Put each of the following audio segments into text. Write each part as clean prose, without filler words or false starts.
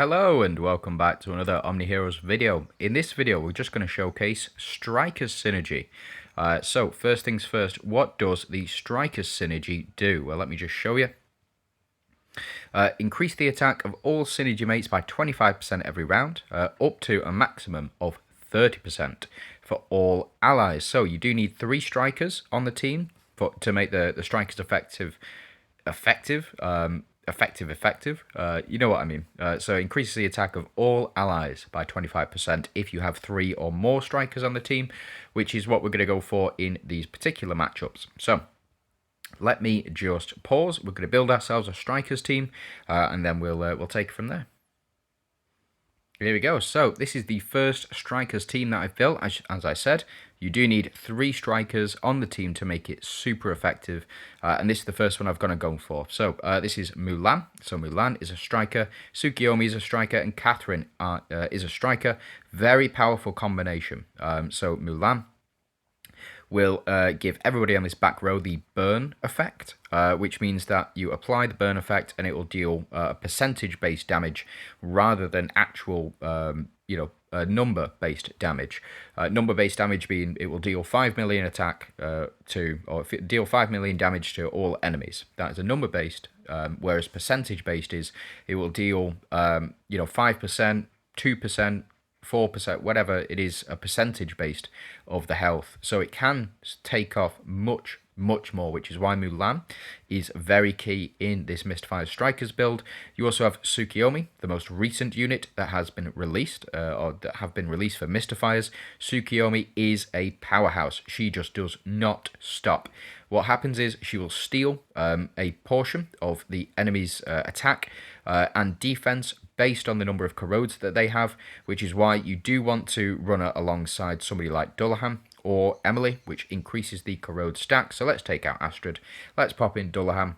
Hello and welcome back to another OMNIHEROES video. In this video we're just going to showcase Strikers Synergy. So first things first, what does the Strikers Synergy do? Well, let me just show you. Increase the attack of all synergy mates by 25% every round, up to a maximum of 30% for all allies. So you do need 3 strikers on the team to make the strikers effective. You know what I mean. So increases the attack of all allies by 25% if you have 3 or more strikers on the team, which is what we're going to go for in these particular matchups. So let me just pause. We're going to build ourselves a strikers team, and then we'll take it from there. Here we go. So this is the first strikers team that I've built. As I said, you do need 3 strikers on the team to make it super effective. And this is the first one I've going to go for. So this is Mulan. So Mulan is a striker. Tsukiyomi is a striker. And Catherine is a striker. Very powerful combination. So Mulan will give everybody on this back row the burn effect, which means that you apply the burn effect and it will deal percentage-based damage rather than actual, number-based damage. Number-based damage being it will deal 5 million attack deal 5 million damage to all enemies. That is a number-based, whereas percentage-based is it will deal 5%, 2%, 4%, whatever it is, a percentage based of the health. So it can take off much more, which is why Mulan is very key in this Mystifier Strikers build. You also have Tsukiyomi, the most recent unit that has been released, or that have been released for Mystifiers. Tsukiyomi is a powerhouse. She just does not stop. What happens is she will steal a portion of the enemy's attack and defense based on the number of corrodes that they have, which is why you do want to run her alongside somebody like Dullahan or Emily, which increases the corrode stack. So let's take out Astrid. Let's pop in Dullahan.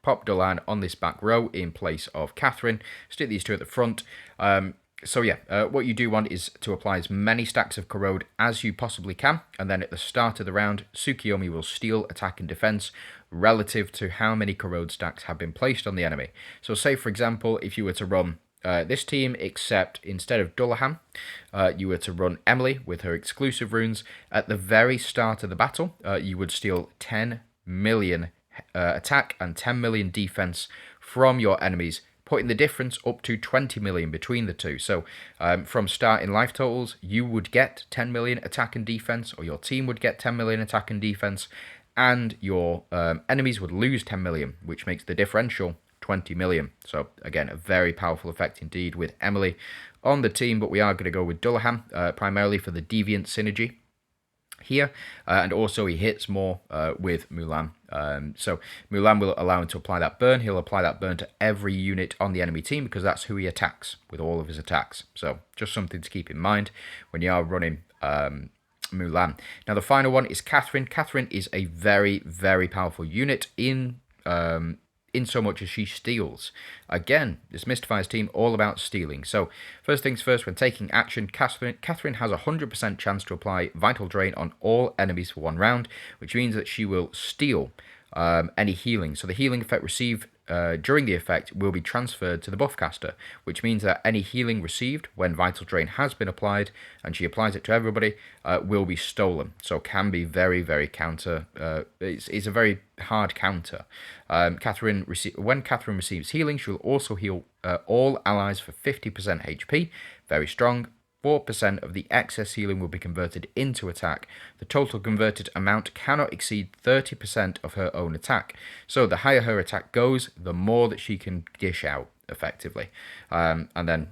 Pop Dullahan on this back row in place of Catherine. Stick these two at the front. What you do want is to apply as many stacks of corrode as you possibly can, and then at the start of the round, Tsukiyomi will steal attack and defense relative to how many corrode stacks have been placed on the enemy. So say, for example, if you were to run this team, except instead of Dullahan, you were to run Emily with her exclusive runes, at the very start of the battle, you would steal 10 million attack and 10 million defense from your enemies, putting the difference up to 20 million between the two. So from starting life totals, you would get 10 million attack and defense, or your team would get 10 million attack and defense, and your enemies would lose 10 million, which makes the differential 20 million. So again, a very powerful effect indeed with Emily on the team, but we are going to go with Dullahan primarily for the deviant synergy here, and also he hits more with Mulan. So Mulan will allow him to apply that burn. He'll apply that burn to every unit on the enemy team because that's who he attacks with all of his attacks. So just something to keep in mind when you are running Mulan. Now the final one is Catherine. Catherine is a very, very powerful unit in so much as she steals. Again, this Mystifiers team all about stealing. So first things first, when taking action, Catherine has a 100% chance to apply Vital Drain on all enemies for 1 round, which means that she will steal any healing. So the healing effect received during the effect will be transferred to the buff caster, which means that any healing received when Vital Drain has been applied, and she applies it to everybody, will be stolen. So can be very, very counter. It's a very hard counter. When Catherine receives healing, she will also heal all allies for 50% HP. Very strong. 4% of the excess healing will be converted into attack. The total converted amount cannot exceed 30% of her own attack. So the higher her attack goes, the more that she can dish out effectively. And then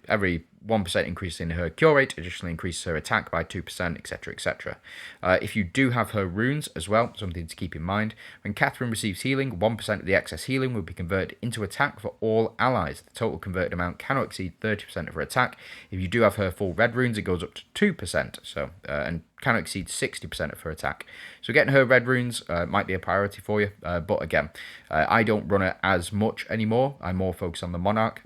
every 1% increase in her cure rate additionally increases her attack by 2%, etc, etc. If you do have her runes as well, something to keep in mind, when Catherine receives healing, 1% of the excess healing will be converted into attack for all allies. The total converted amount cannot exceed 30% of her attack. If you do have her full red runes, it goes up to 2%, and cannot exceed 60% of her attack. So getting her red runes might be a priority for you, but again, I don't run it as much anymore. I'm more focused on the Monarch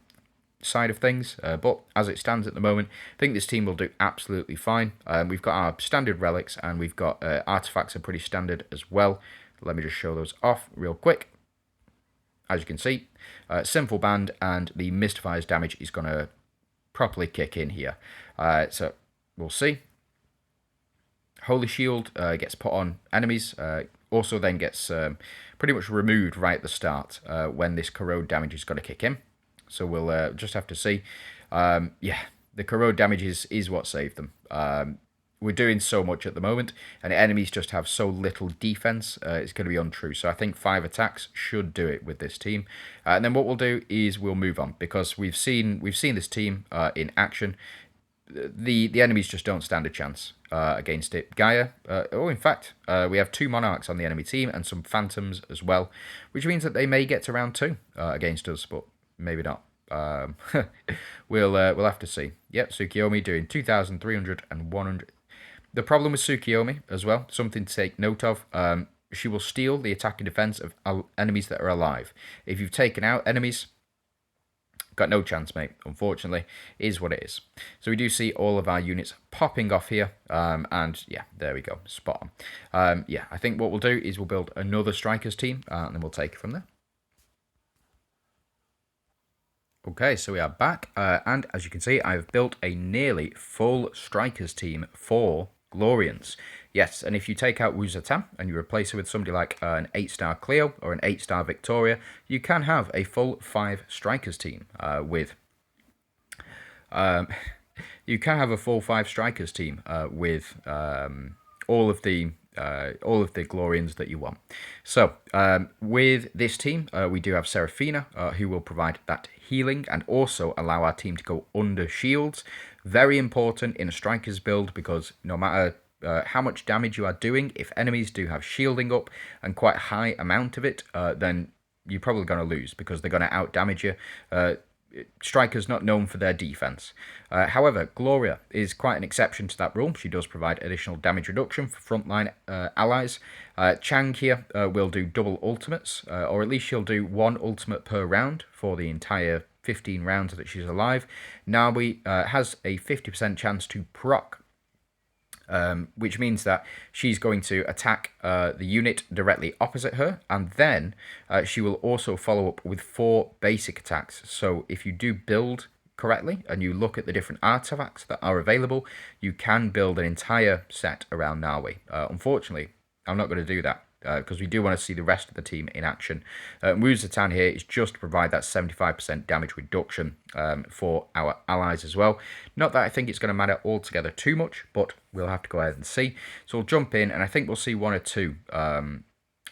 side of things, but as it stands at the moment, I think this team will do absolutely fine. We've got our standard relics, and we've got artifacts are pretty standard as well. Let me just show those off real quick. as you can see, Sinful Band and the Mystifier's damage is going to properly kick in here. So we'll see. Holy Shield gets put on enemies, also then gets pretty much removed right at the start when this corrode damage is going to kick in. So we'll just have to see. Yeah, the corrode damage is what saved them. We're doing so much at the moment, and enemies just have so little defense, it's going to be untrue. So I think 5 attacks should do it with this team. And then what we'll do is we'll move on, because we've seen this team in action. The enemies just don't stand a chance against it. Gaia, in fact, we have 2 Monarchs on the enemy team and some Phantoms as well, which means that they may get to round 2 against us, but maybe not. We'll have to see. Yep, Tsukiyomi doing 2,300 and 100. The problem with Tsukiyomi as well, something to take note of, she will steal the attack and defense of enemies that are alive. If you've taken out enemies, got no chance, mate, unfortunately, is what it is. So we do see all of our units popping off here, and yeah, there we go, spot on. Yeah, I think what we'll do is we'll build another Strikers team, and then we'll take it from there. Okay, so we are back, and as you can see, I've built a nearly full Strikers team for Glorians. Yes, and if you take out Wu Zetian and you replace her with somebody like an 8-star Cleo or an 8-star Victoria, you can have a full 5 Strikers team with... you can have a full 5 Strikers team with all of the Glorians that you want. So, with this team, we do have Seraphina, who will provide that healing and also allow our team to go under shields. Very important in a Strikers build, because no matter how much damage you are doing, if enemies do have shielding up and quite a high amount of it, then you're probably going to lose, because they're going to out-damage you. Strikers not known for their defense. However, Gloria is quite an exception to that rule. She does provide additional damage reduction for frontline allies. Chang here will do double ultimates, or at least she'll do 1 ultimate per round for the entire 15 rounds that she's alive. Nawi has a 50% chance to proc, which means that she's going to attack the unit directly opposite her, and then she will also follow up with 4 basic attacks. So if you do build correctly and you look at the different artifacts that are available, you can build an entire set around Nawi. Unfortunately, I'm not going to do that, because we do want to see the rest of the team in action. Wu Zetian here is just to provide that 75% damage reduction for our allies as well. Not that I think it's going to matter altogether too much, but we'll have to go ahead and see. So we'll jump in, and I think we'll see 1 or 2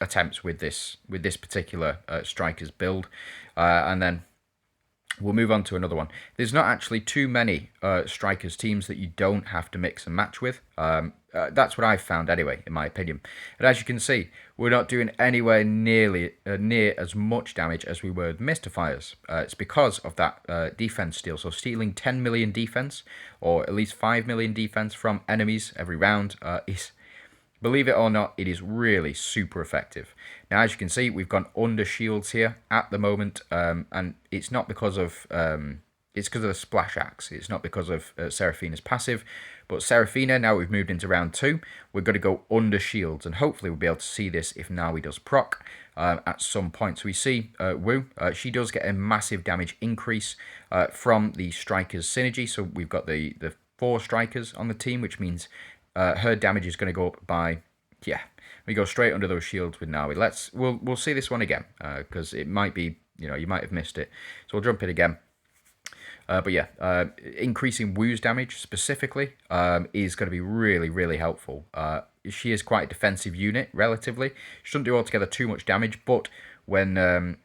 attempts with this particular Strikers build, and then we'll move on to another one. There's not actually too many Strikers teams that you don't have to mix and match with. That's what I've found anyway, in my opinion. And as you can see, we're not doing anywhere near as much damage as we were with Mystifiers. It's because of that defense steal. So stealing 10 million defense, or at least 5 million defense from enemies every round is... Believe it or not, it is really super effective. Now, as you can see, we've gone under shields here at the moment, and it's not because of it's because of the splash axe. It's not because of Seraphina's passive, but Seraphina, now we've moved into round 2, we're going to go under shields, and hopefully we'll be able to see this if Nawi does proc at some point. So we see Wu, she does get a massive damage increase from the Strikers synergy. So we've got the 4 Strikers on the team, which means her damage is going to go up by, yeah, we go straight under those shields with Nawi. We'll see this one again, because it might be, you might have missed it. So we'll jump in again. But yeah, increasing Wu's damage specifically is going to be really, really helpful. She is quite a defensive unit, relatively. She doesn't do altogether too much damage, but when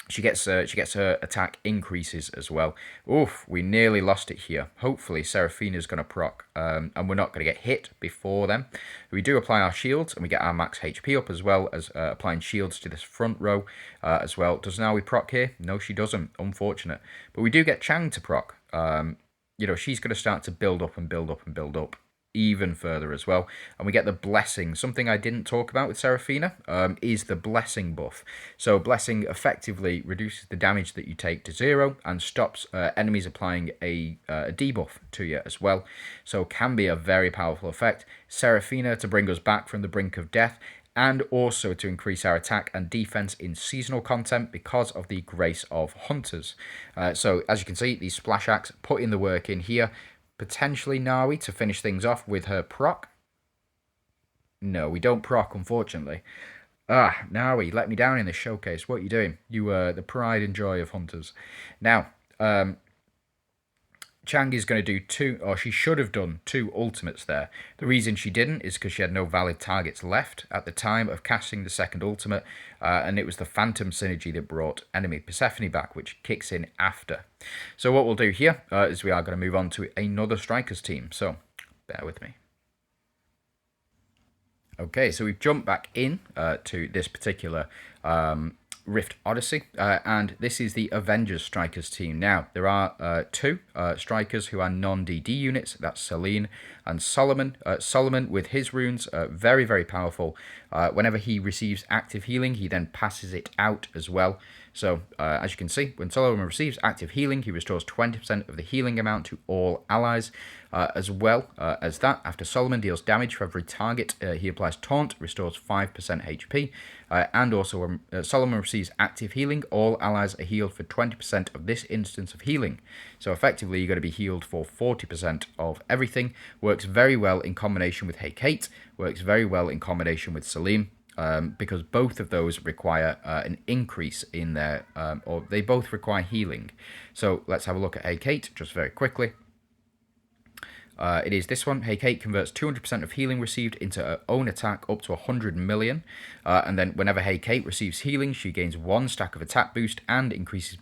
she gets her attack increases as well. Oof, we nearly lost it here. Hopefully Seraphina's going to proc, and we're not going to get hit before then. We do apply our shields, and we get our max HP up, as well as applying shields to this front row as well. Does Nawi proc here? No, she doesn't, unfortunate. But we do get Chang to proc. She's going to start to build up and build up and build up even further as well, and we get the blessing. Something I didn't talk about with Seraphina is the blessing buff. So blessing effectively reduces the damage that you take to 0 and stops enemies applying a debuff to you as well. So can be a very powerful effect. Seraphina to bring us back from the brink of death, and also to increase our attack and defense in seasonal content because of the Grace of Hunters. So as you can see, these splash acts put in the work in here. Potentially Nawi to finish things off with her proc. No, we don't proc, unfortunately. Nawi, let me down in this showcase. What are you doing? You were the pride and joy of Hunters. Now, Chang is going to do two, or she should have done two ultimates there. The reason she didn't is because she had no valid targets left at the time of casting the second ultimate, and it was the Phantom synergy that brought enemy Persephone back, which kicks in after. So what we'll do here is we are going to move on to another Strikers team, so bear with me. Okay, so we've jumped back in to this particular Rift Odyssey, and this is the Avengers Strikers team. Now, there are two Strikers who are non-DD units, that's Selene and Solomon. Solomon, with his runes, very, very powerful. Whenever he receives active healing, he then passes it out as well. So, as you can see, when Solomon receives active healing, he restores 20% of the healing amount to all allies. As well as that, after Solomon deals damage for every target, he applies Taunt, restores 5% HP. And also, when Solomon receives active healing, all allies are healed for 20% of this instance of healing. So effectively, you're going to be healed for 40% of everything. Works very well in combination with Hey Kate, works very well in combination with Salim. Because both of those require an increase in their, or they both require healing. So let's have a look at Hey Kate just very quickly. It is this one. Hey Kate converts 200% of healing received into her own attack up to 100 million. And then whenever Hey Kate receives healing, she gains 1 stack of attack boost and increases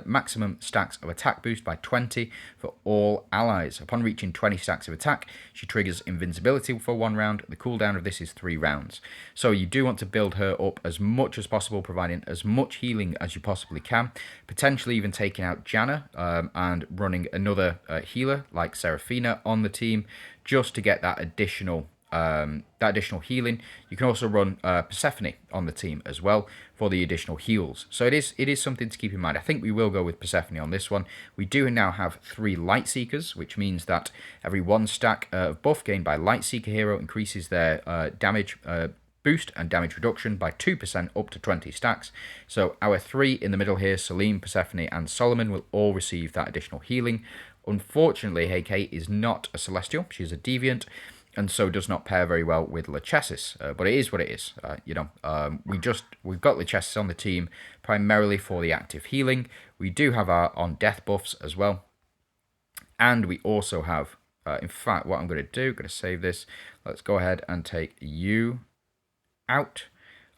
maximum stacks of attack boost by 20 for all allies. Upon reaching 20 stacks of attack, she triggers invincibility for 1 round. The cooldown of this is 3 rounds. So you do want to build her up as much as possible, providing as much healing as you possibly can. Potentially even taking out Janna and running another healer like Seraphina on the team just to get that additional healing. You can also run Persephone on the team as well for the additional heals. So it is something to keep in mind. I think we will go with Persephone on this one. We do now have 3 Light Seekers, which means that every 1 stack of buff gained by Light Seeker hero increases their damage boost and damage reduction by 2% up to 20 stacks. So our 3 in the middle here, Salim, Persephone and Solomon, will all receive that additional healing. Unfortunately, Hey Kate is not a Celestial. She's a Deviant, and so does not pair very well with Lachesis, but it is what it is. We've got Lachesis on the team primarily for the active healing. We do have our on death buffs as well, and we also have. In fact, what I'm going to do, I'm going to save this. Let's go ahead and take you out.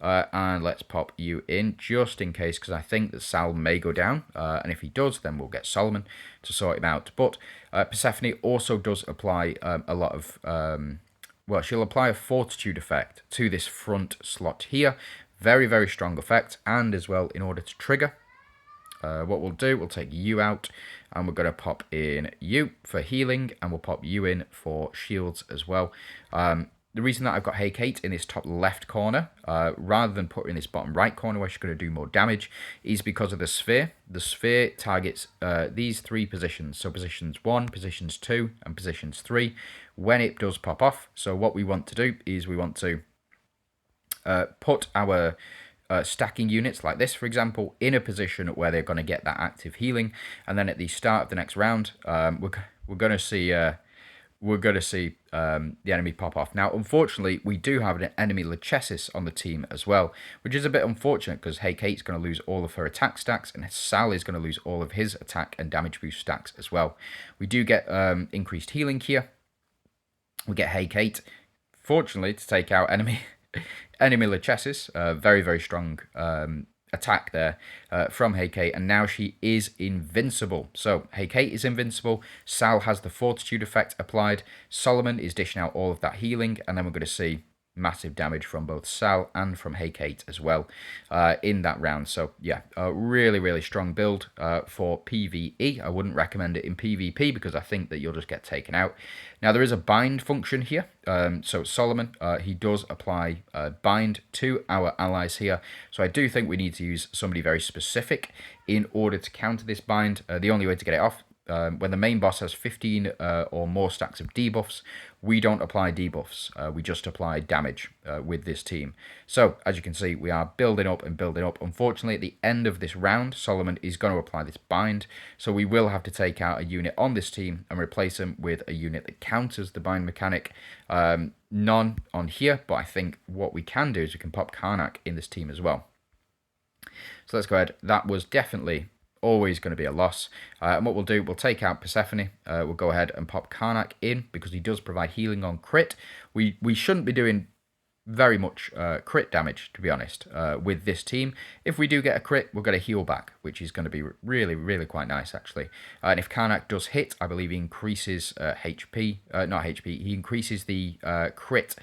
And let's pop you in just in case, because I think that Sal may go down, and if he does, then we'll get Solomon to sort him out. But Persephone also does apply a lot of, she'll apply a Fortitude effect to this front slot here. Very, very strong effect, and as well, in order to trigger, what we'll do, we'll take you out, and we're going to pop in you for healing, and we'll pop you in for shields as well. The reason that I've got Hey Kate in this top left corner, rather than put her in this bottom right corner where she's going to do more damage, is because of the sphere. The sphere targets these 3 positions, so positions 1, positions 2, and positions 3, when it does pop off. So what we want to do is we want to put our stacking units like this, for example, in a position where they're going to get that active healing, and then at the start of the next round, we're going to see... the enemy pop off. Now, unfortunately, we do have an enemy Lachesis on the team as well, which is a bit unfortunate because Hey Kate's going to lose all of her attack stacks, and Sal is going to lose all of his attack and damage boost stacks as well. We do get increased healing here. We get Hey Kate, fortunately, to take out enemy Lachesis. Very, very strong attack there from Hey Kate, and now she is invincible. So Hey Kate is invincible, Sal has the Fortitude effect applied, Solomon is dishing out all of that healing, and then we're going to see massive damage from both Sal and from Hey Kate as well in that round. So yeah, a really, really strong build for PvE. I wouldn't recommend it in PvP because I think that you'll just get taken out. Now, there is a bind function here. So Solomon, he does apply bind to our allies here. So I do think we need to use somebody very specific in order to counter this bind. The only way to get it off when the main boss has 15 or more stacks of debuffs, we don't apply debuffs. We just apply damage with this team. So, as you can see, we are building up and building up. Unfortunately, at the end of this round, Solomon is going to apply this bind. So we will have to take out a unit on this team and replace them with a unit that counters the bind mechanic. None on here, but I think what we can do is we can pop Karnak in this team as well. So let's go ahead. That was definitely always going to be a loss. And what we'll do, we'll take out Persephone. We'll go ahead and pop Karnak in because he does provide healing on crit. We shouldn't be doing very much crit damage, to be honest, with this team. If we do get a crit, we'll get a heal back, which is going to be really, really quite nice, actually. And if Karnak does hit, I believe he increases HP, not HP, he increases the crit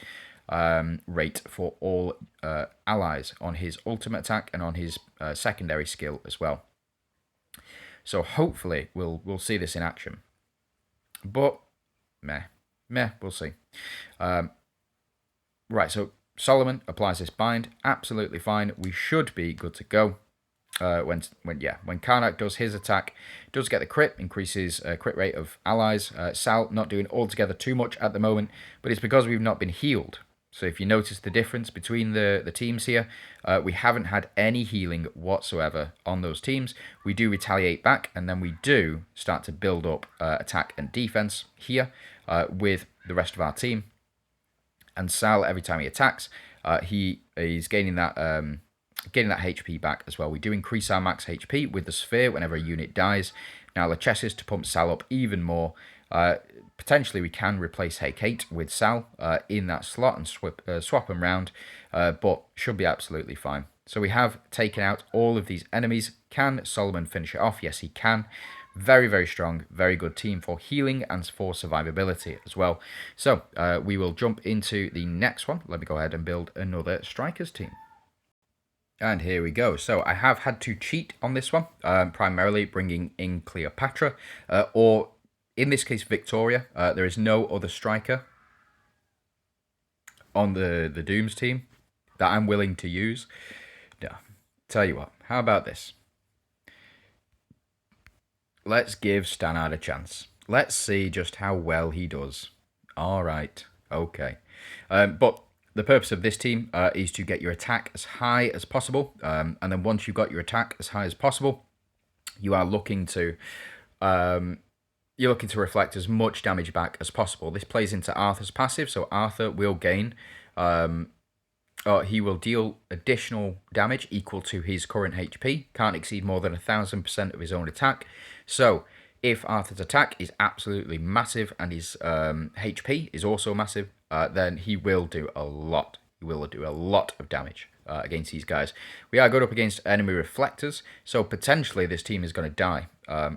rate for all allies on his ultimate attack and on his secondary skill as well. So hopefully we'll see this in action. But we'll see. Right, so Solomon applies this bind, absolutely fine. We should be good to go. When Karnak does his attack, does get the crit, increases crit rate of allies. Sal not doing altogether too much at the moment, but it's because we've not been healed. So if you notice the difference between the teams here, we haven't had any healing whatsoever on those teams. We do retaliate back, and then we do start to build up attack and defense here with the rest of our team. And Sal, every time he attacks, he is gaining that HP back as well. We do increase our max HP with the sphere whenever a unit dies. Now, Lachesis to pump Sal up even more. Potentially, we can replace Hecate with Sal in that slot and swap them round, but should be absolutely fine. So we have taken out all of these enemies. Can Solomon finish it off? Yes, he can. Very, very strong, very good team for healing and for survivability as well. So we will jump into the next one. Let me go ahead and build another strikers team. And here we go. So I have had to cheat on this one, primarily bringing in Cleopatra, or in this case Victoria. There is no other striker on the Dooms team that I'm willing to use. No, tell you what, how about this? Let's give Stannard a chance. Let's see just how well he does. All right, okay. But the purpose of this team is to get your attack as high as possible. And then once you've got your attack as high as possible, you are looking to reflect as much damage back as possible. This plays into Arthur's passive, so Arthur will gain... he will deal additional damage equal to his current HP. Can't exceed more than 1,000% of his own attack. So, if Arthur's attack is absolutely massive and his HP is also massive, then he will do a lot. He will do a lot of damage against these guys. We are good up against enemy reflectors, so potentially this team is going to die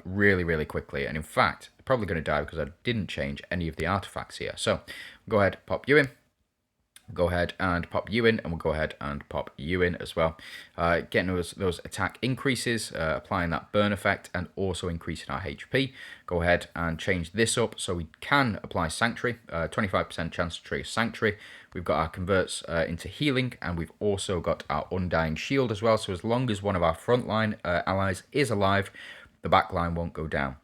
really, really quickly. And in fact, they're probably going to die because I didn't change any of the artifacts here. So, go ahead, pop you in. Go ahead and pop you in, and we'll go ahead and pop you in as well. Getting those attack increases, applying that burn effect, and also increasing our HP. Go ahead and change this up so we can apply Sanctuary. 25% chance to trigger Sanctuary. We've got our converts into healing, and we've also got our Undying Shield as well. So as long as one of our frontline allies is alive, the back line won't go down.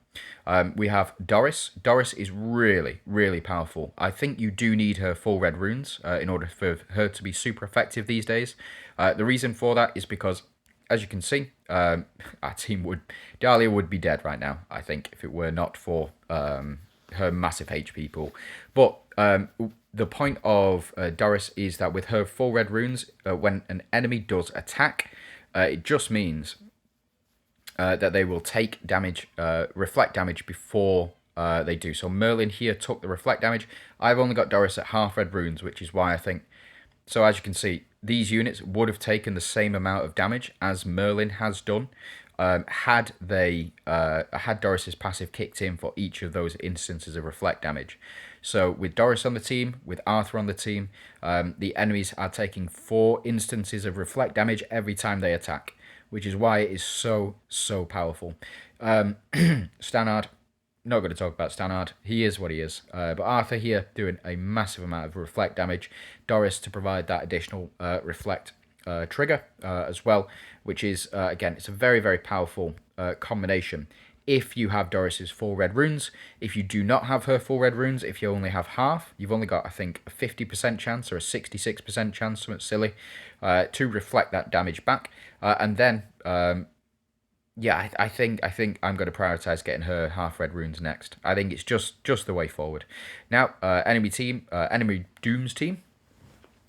We have Doris. Doris is really, really powerful. I think you do need her full red runes in order for her to be super effective these days. The reason for that is because, as you can see, our team Dahlia would be dead right now, I think, if it were not for her massive HP pool. But the point of Doris is that with her full red runes, when an enemy does attack, it just means... that they will take damage, reflect damage before they do. So Merlin here took the reflect damage. I've only got Doris at half red runes, which is why I think... So as you can see, these units would have taken the same amount of damage as Merlin has done had Doris's passive kicked in for each of those instances of reflect damage. So with Doris on the team, with Arthur on the team, the enemies are taking 4 instances of reflect damage every time they attack, which is why it is so, so powerful. Stannard, not going to talk about Stannard. He is what he is. But Arthur here doing a massive amount of reflect damage. Doris to provide that additional reflect trigger as well, which is, again, it's a very, very powerful combination. if you have Doris's 4 red runes. If you do not have her 4 red runes, if you only have half, you've only got, I think, a 50% chance or a 66% chance, something silly, to reflect that damage back. And then, yeah, I think I'm going to prioritize getting her half red runes next. I think it's just the way forward. Now, enemy team, enemy Dooms team,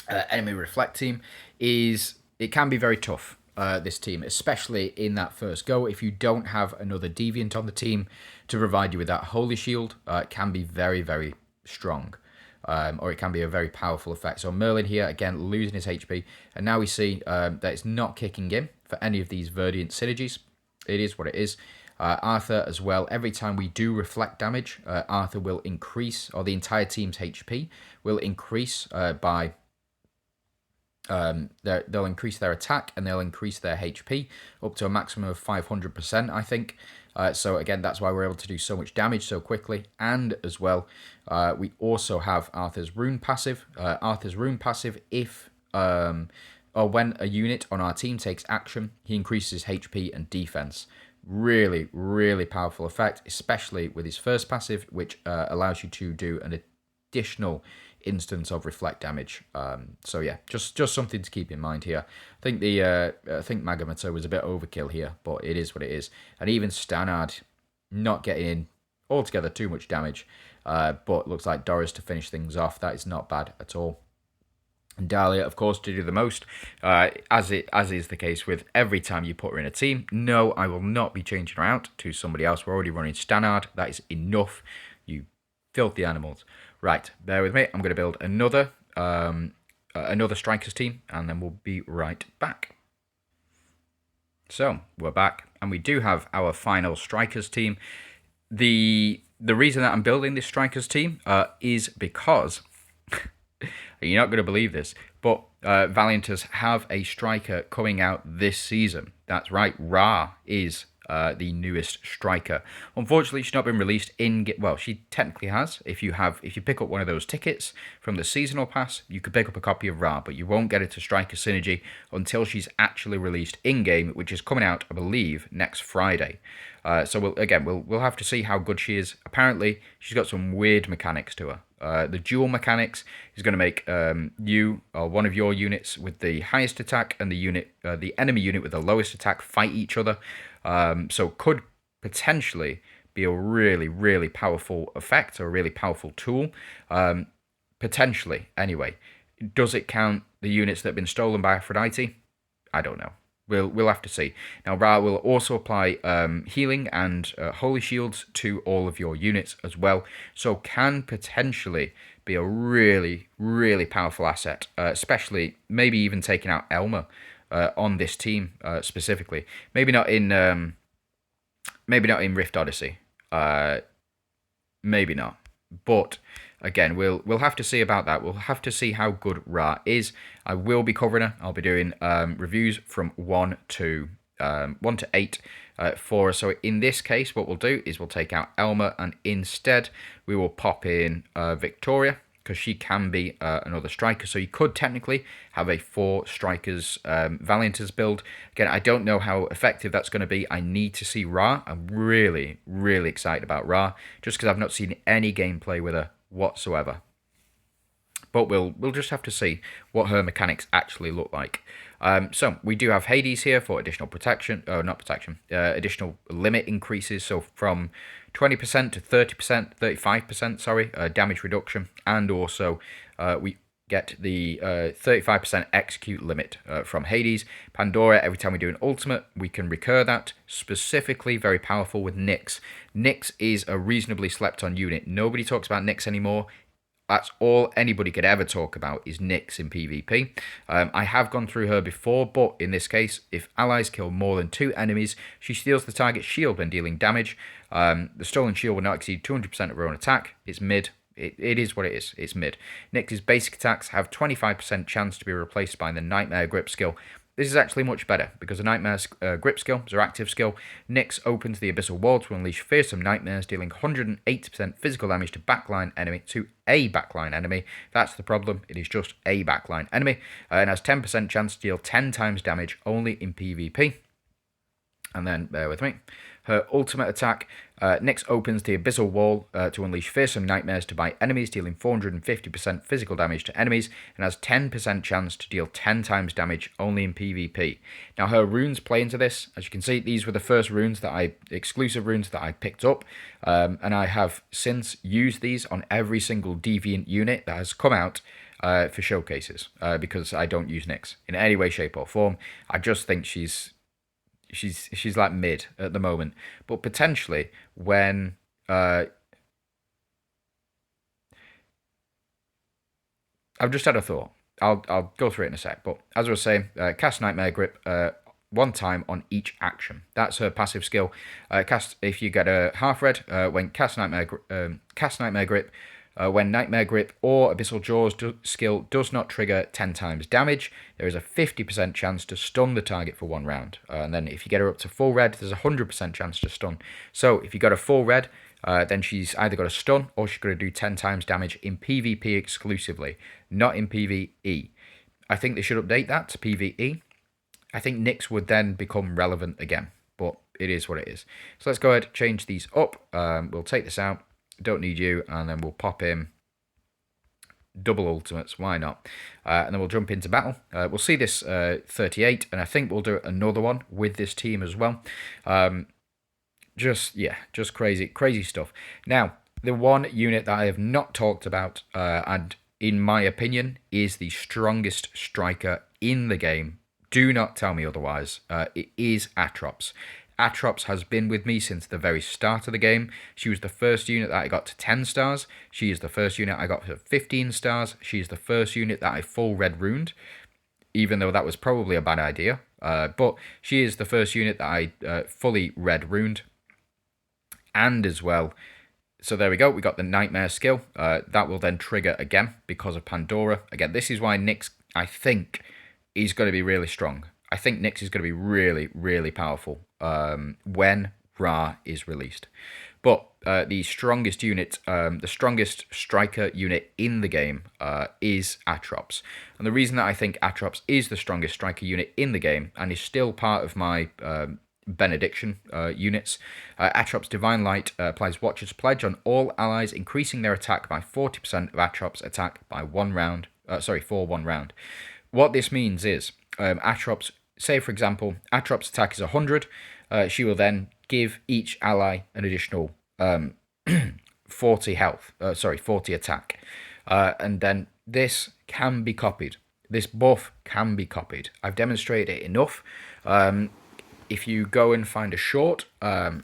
enemy Reflect team it can be very tough. This team, especially in that first go, if you don't have another deviant on the team to provide you with that holy shield, it can be very, very strong. Or it can be a very powerful effect. So Merlin here, again, losing his HP. And now we see that it's not kicking in for any of these Verdiant synergies. It is what it is. Arthur as well, every time we do reflect damage, Arthur will increase, or the entire team's HP will increase by... they'll increase their attack and they'll increase their HP up to a maximum of 500%, I think. So again, that's why we're able to do so much damage so quickly. And as well, we also have Arthur's rune passive. Arthur's rune passive, if or when a unit on our team takes action, he increases HP and defense. Really, really powerful effect, especially with his first passive, which allows you to do an additional instance of reflect damage. So yeah, just something to keep in mind here. I think Magamato was a bit overkill here, but it is what it is. And even Stannard not getting in altogether too much damage, but looks like Doris to finish things off. That is not bad at all. And Dahlia, of course, to do the most, as is the case with every time you put her in a team. No, I will not be changing her out to somebody else. We're already running Stannard. That is enough, you filthy animals. Right, bear with me. I'm going to build another Strikers team, and then we'll be right back. So, we're back, and we do have our final Strikers team. The reason that I'm building this Strikers team is because... You're not going to believe this, but Valiantas have a striker coming out this season. That's right, Ra is the newest striker. Unfortunately, she's not been released in... Well, she technically has. If you pick up one of those tickets from the seasonal pass, you could pick up a copy of Ra, but you won't get it to Striker Synergy until she's actually released in-game, which is coming out, I believe, next Friday. So we'll have to see how good she is. Apparently, she's got some weird mechanics to her. The dual mechanics is going to make you or one of your units with the highest attack and the enemy unit with the lowest attack fight each other. So could potentially be a really, really powerful effect or a really powerful tool. Potentially, anyway. Does it count the units that have been stolen by Aphrodite? I don't know. We'll have to see. Now, Ra will also apply healing and holy shields to all of your units as well, so can potentially be a really, really powerful asset, especially maybe even taking out Elma on this team specifically. Maybe not in Rift Odyssey. Maybe not, but. Again, we'll have to see about that. We'll have to see how good Ra is. I will be covering her. I'll be doing reviews from 1 to 8 for her. So in this case, what we'll do is we'll take out Elma, and instead we will pop in Victoria, because she can be another striker. So you could technically have a 4 strikers Valiantas build. Again, I don't know how effective that's going to be. I need to see Ra. I'm really, really excited about Ra, just because I've not seen any gameplay with her whatsoever. But we'll just have to see what her mechanics actually look like. So we do have Hades here for additional additional limit increases. So from 20% to 30%, 35%, damage reduction, and also we get the 35% execute limit from Hades. Pandora, every time we do an ultimate, we can recur that. Specifically very powerful with Nyx. Nyx is a reasonably slept on unit. Nobody talks about Nyx anymore. That's all anybody could ever talk about is Nyx in PvP. I have gone through her before, but in this case, if allies kill more than 2 enemies, she steals the target's shield when dealing damage. The stolen shield will not exceed 200% of her own attack. It's mid. It is what it is. It's mid. Nyx's basic attacks have 25% chance to be replaced by the Nightmare Grip skill. This is actually much better, because the Nightmare's Grip skill is her active skill. Nyx opens the Abyssal Wall to unleash fearsome nightmares, dealing 180% physical damage to a backline enemy. That's the problem. It is just a backline enemy. And has 10% chance to deal 10 times damage only in PvP. And then, bear with me, Her ultimate attack, Nyx opens the Abyssal Wall to unleash fearsome nightmares to bite enemies, dealing 450% physical damage to enemies, and has 10% chance to deal 10 times damage only in PvP. Now her runes play into this. As you can see, these were the first exclusive runes that I picked up, and I have since used these on every single Deviant unit that has come out for showcases, because I don't use Nyx in any way, shape, or form. I just think she's like mid at the moment, but potentially when I've just had a thought. I'll go through it in a sec. But as I was saying, cast Nightmare Grip one time on each action. That's her passive skill. Cast if you get a half red when cast Nightmare Grip. When Nightmare Grip or Abyssal Jaws skill does not trigger 10 times damage, there is a 50% chance to stun the target for 1 round. And then if you get her up to full red, there's a 100% chance to stun. So if you got a full red, then she's either got a stun or she's going to do 10 times damage in PvP exclusively, not in PvE. I think they should update that to PvE. I think Nyx would then become relevant again, but it is what it is. So let's go ahead and change these up. We'll take this out. Don't need you, and then we'll pop in double ultimates, why not? And then we'll jump into battle. We'll see this 38, and I think we'll do another one with this team as well. Just crazy stuff. Now, the one unit that I have not talked about, and in my opinion, is the strongest striker in the game. Do not tell me otherwise. It is Atrops. Atrops has been with me since the very start of the game. She was the first unit that I got to 10 stars. She is the first unit I got to 15 stars. She is the first unit that I full red runed, even though that was probably a bad idea. But she is the first unit that I fully red runed. And as well, so there we go. We got the Nightmare skill. That will then trigger again because of Pandora. Again, this is why Nyx, I think, is going to be really strong. I think Nyx is going to be really, really powerful when Ra is released. But the strongest unit, the strongest striker unit in the game is Atrops. And the reason that I think Atrops is the strongest striker unit in the game and is still part of my benediction units, Atrops Divine Light applies Watcher's Pledge on all allies, increasing their attack by 40% of Atrops attack by 1 round. For 1 round. What this means is Atrops, say for example, Atrops attack is 100. She will then give each ally an additional 40 health. 40 attack. And then this can be copied. This buff can be copied. I've demonstrated it enough. If you go and find a short, I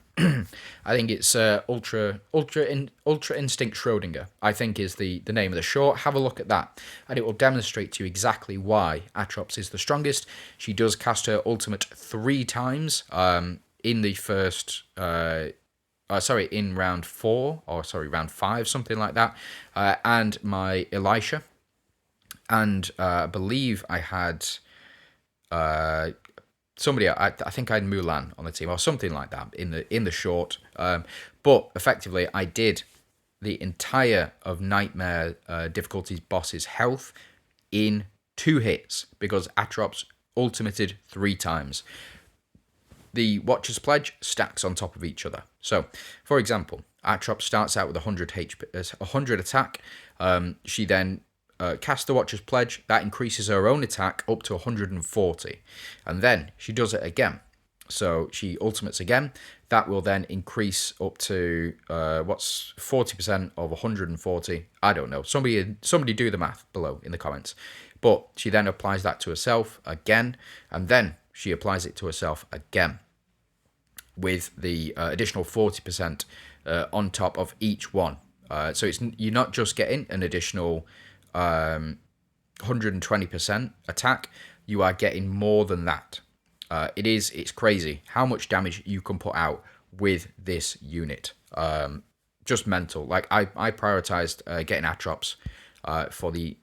think it's Ultra Instinct Schrodinger, I think is the name of the short. Have a look at that, and it will demonstrate to you exactly why Atrops is the strongest. She does cast her ultimate 3 times in the first... in round 4, or round 5, something like that. And my Elisha, and I believe I had... somebody, I think I had Mulan on the team or something like that in the short. But effectively, I did the entire of Nightmare difficulties boss's health in 2 hits because Atrops ultimated 3 times. The Watcher's Pledge stacks on top of each other. So, for example, Atrops starts out with 100 attack. She then cast the Watcher's Pledge. That increases her own attack up to 140. And then she does it again. So she ultimates again. That will then increase up to, 40% of 140? I don't know. Somebody do the math below in the comments. But she then applies that to herself again. And then she applies it to herself again with the additional 40% on top of each one. So you're not just getting an additional 120% attack, you are getting more than that. It's crazy how much damage you can put out with this unit. Just mental. Like I prioritized getting Atrops for the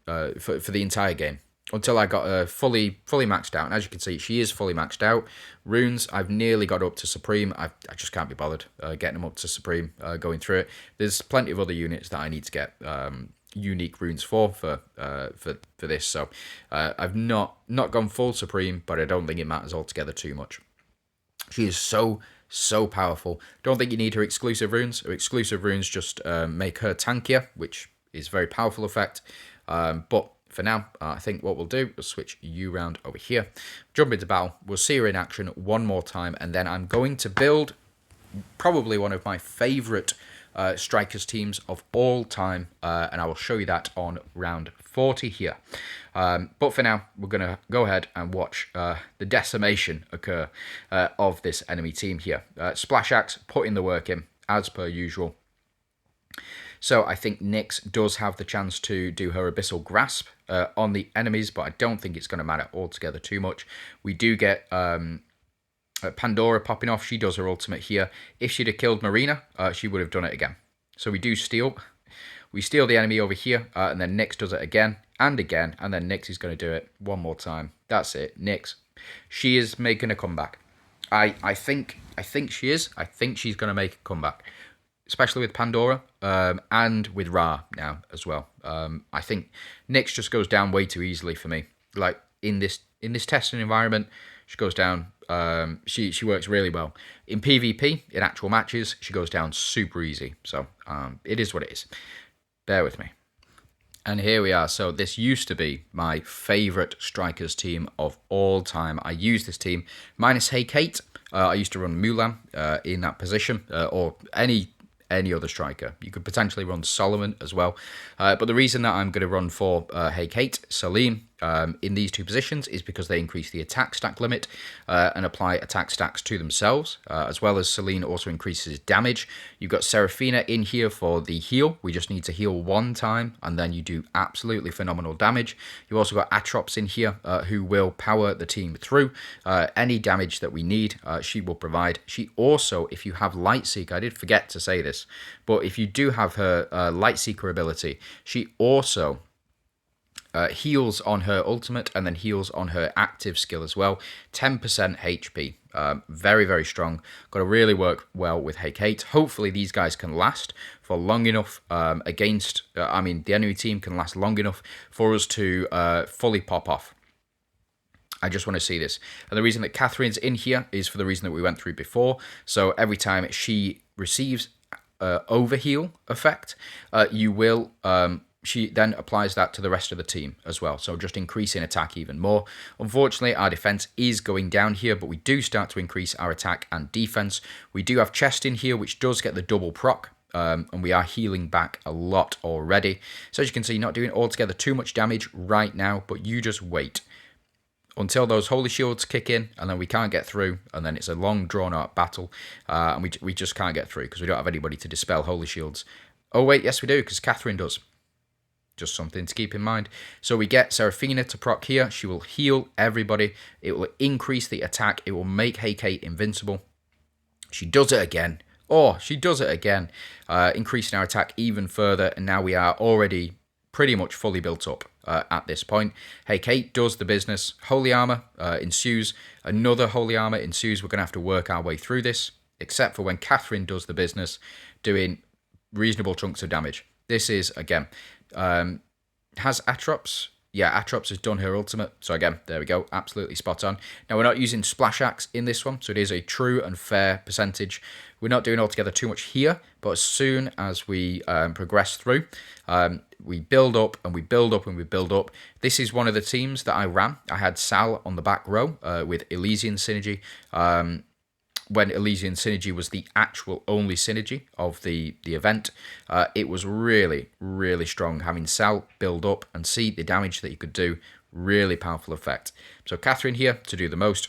entire game until I got her fully maxed out. And as you can see, she is fully maxed out. Runes, I've nearly got up to Supreme. I just can't be bothered getting them up to Supreme, going through it. There's plenty of other units that I need to get unique runes for this. So I've not gone full Supreme, but I don't think it matters altogether too much. She is so So powerful. Don't think you need her exclusive runes. Her exclusive runes just make her tankier, which is a very powerful effect. But for now, I think what we'll do is switch you round over here. Jump into battle. We'll see her in action one more time, and then I'm going to build probably one of my favourite strikers teams of all time, and I will show you that on round 40 here. But for now, we're going to go ahead and watch the decimation occur of this enemy team here. Splash Axe putting the work in, as per usual. So I think Nyx does have the chance to do her Abyssal Grasp on the enemies, but I don't think it's going to matter altogether too much. We do get Pandora popping off. She does her ultimate here. If she'd have killed Marina, she would have done it again. So we do steal. We steal the enemy over here, and then Nyx does it again, and then Nyx is going to do it one more time. That's it, Nyx. She is making a comeback. I think she is. I think she's going to make a comeback, especially with Pandora and with Ra now as well. I think Nyx just goes down way too easily for me. Like in this testing environment, she goes down. She works really well in PvP. In actual matches, she goes down super easy. So it is what it is. Bear with me. And here we are. So this used to be my favourite strikers team of all time. I use this team minus Hate. I used to run Mulan in that position, or any other striker. You could potentially run Solomon as well. But the reason that I'm going to run for Hate, Celine, in these two positions is because they increase the attack stack limit and apply attack stacks to themselves, as well as Celine also increases damage. You've got Seraphina in here for the heal. We just need to heal one time, and then you do absolutely phenomenal damage. You've also got Atrops in here, who will power the team through. Any damage that we need, she will provide. She also, if you have Lightseeker, I did forget to say this, but if you do have her Lightseeker ability, she also heals on her ultimate and then heals on her active skill as well. 10% HP. Very, very strong. Got to really work well with Hate. Hopefully these guys can last for long enough against... the enemy team can last long enough for us to fully pop off. I just want to see this. And the reason that Catherine's in here is for the reason that we went through before. So every time she receives overheal effect, you will... she then applies that to the rest of the team as well, so just increasing attack even more. Unfortunately, our defense is going down here, but we do start to increase our attack and defense. We do have Chest in here, which does get the double proc, and we are healing back a lot already. So as you can see, not doing altogether too much damage right now, but you just wait until those holy shields kick in, and then we can't get through, and then it's a long drawn-out battle, and we just can't get through because we don't have anybody to dispel holy shields. Oh wait, yes we do, because Catherine does. Just something to keep in mind. So we get Seraphina to proc here. She will heal everybody. It will increase the attack. It will make Hate invincible. She does it again. Oh, she does it again. Increasing our attack even further. And now we are already pretty much fully built up at this point. Hate does the business. Holy Armor ensues. Another Holy Armor ensues. We're going to have to work our way through this. Except for when Catherine does the business, doing reasonable chunks of damage. This is, again... has Atrops? Yeah, Atrops has done her ultimate. So again, there we go. Absolutely spot on. Now, we're not using Splash Axe in this one, so it is a true and fair percentage. We're not doing altogether too much here, but as soon as we progress through, we build up and we build up and we build up. This is one of the teams that I ran. I had Sal on the back row with Elysian Synergy. When Elysian Synergy was the actual only synergy of the event, it was really, really strong. Having Sal build up and see the damage that you could do, really powerful effect. So Catherine here to do the most.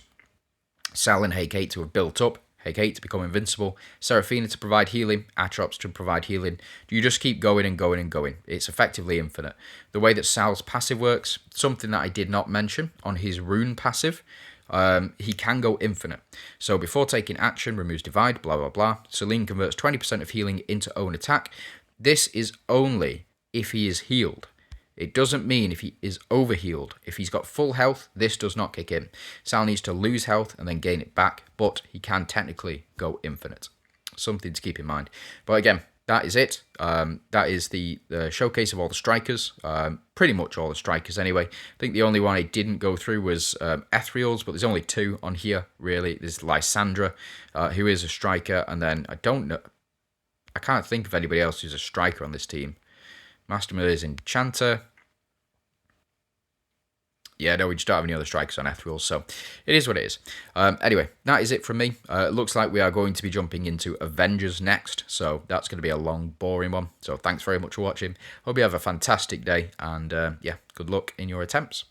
Sal and Hate to have built up. Hate to become invincible. Seraphina to provide healing. Atrops to provide healing. You just keep going and going and going. It's effectively infinite. The way that Sal's passive works, something that I did not mention on his rune passive, he can go infinite. So before taking action, removes divide, blah, blah, blah. Celine converts 20% of healing into own attack. This is only if he is healed. It doesn't mean if he is overhealed. If he's got full health, this does not kick in. Sal needs to lose health and then gain it back, but he can technically go infinite. Something to keep in mind. But again, that is it. That is the showcase of all the strikers. Pretty much all the strikers anyway. I think the only one I didn't go through was Ethereals, but there's only 2 on here, really. There's Lysandra, who is a striker, and then I don't know... I can't think of anybody else who's a striker on this team. Mastermill is Enchanter. Yeah, no, we just don't have any other strikers on Ethereals, so it is what it is. Anyway, that is it from me. It looks like we are going to be jumping into Avengers next, so that's going to be a long, boring one. So thanks very much for watching. Hope you have a fantastic day, and yeah, good luck in your attempts.